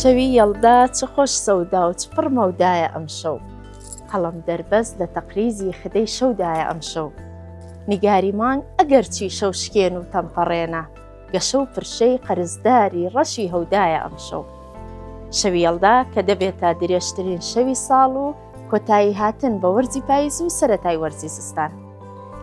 شەوی یەڵدا چ خۆش سەودا و چ پڕ مەودایە ئەم شەو، هەڵم دەربەست لە تەقریزی خدەی شەودایە ئەم شەو، نیگاری مانگ ئەگەرچی شەو شکێن و تەمپەڕێنە، گەشە و پرشەی قەرزداری ڕەشی هەودایە ئەم شەو. شەوی یەڵدا کە دەبێتە درێژترین شەوی ساڵ و کۆتایی هاتن بە وەرزی پاییز و سەرەتای وەرزی زستان.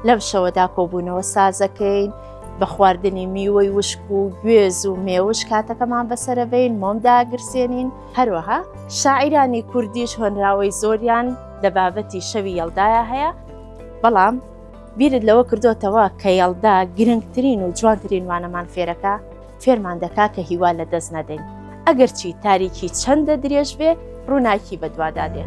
لەم شەوەدا کۆبوونەوە سازەکەین، بە خواردنی میوەی وشک و گوێز و مێوش کاتەکەمان بەسەرەبەین، مۆمدا گرسێنین. هەروەها شاعیرانی کوردیش هۆنراوەی زۆریان لە بابەتی شەوی یەڵدایە هەیە، بەڵام بیرت لەوە کردوتەوە کە یەڵدا گرنگترین و جوانترین وانەمان فێرەکە، فێرمان دەکا کە هیوا لە دەست نەدەین، ئەگەرچی تاریکی چەندە درێژ بێ ڕووناکی بەدوادادێ.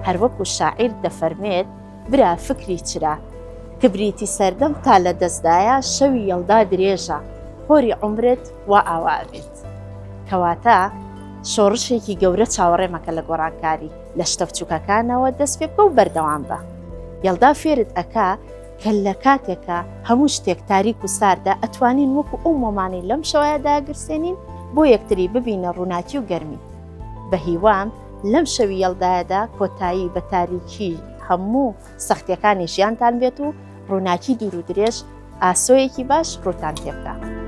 هەروەکو شاعیر دەفەرمێت برا فکری چرا کبریتی سەردەم تا لە دەستدایە، شەوی یەڵدا درێژە هۆری عومرت وا ئاوا بێت. کەواتە شۆڕشێکی گەورە چاوەڕێمەکە لە گۆڕانکاری لە شتە بچووکەکانەوە دەست پێ بکە و بەردەوام بە. یەڵدا فێرت ئەکا کە لە کاتێکە هەموو شتێک تاریک و ساردا ئەتوانین وەکو ئەو مۆمانەی لەم شەوەیەدا گرسێنین بۆ یەکتری ببینە ڕووناکی و گەرمی. بە هیوام لەم شەوی یەڵدایەدا کۆتایی بە تاریکی هەموو سەختیەکانی ژیانتان بێت و ڕووناکی دوور و درێژ ئاسۆیەکی باش ڕووتان پێ بکات.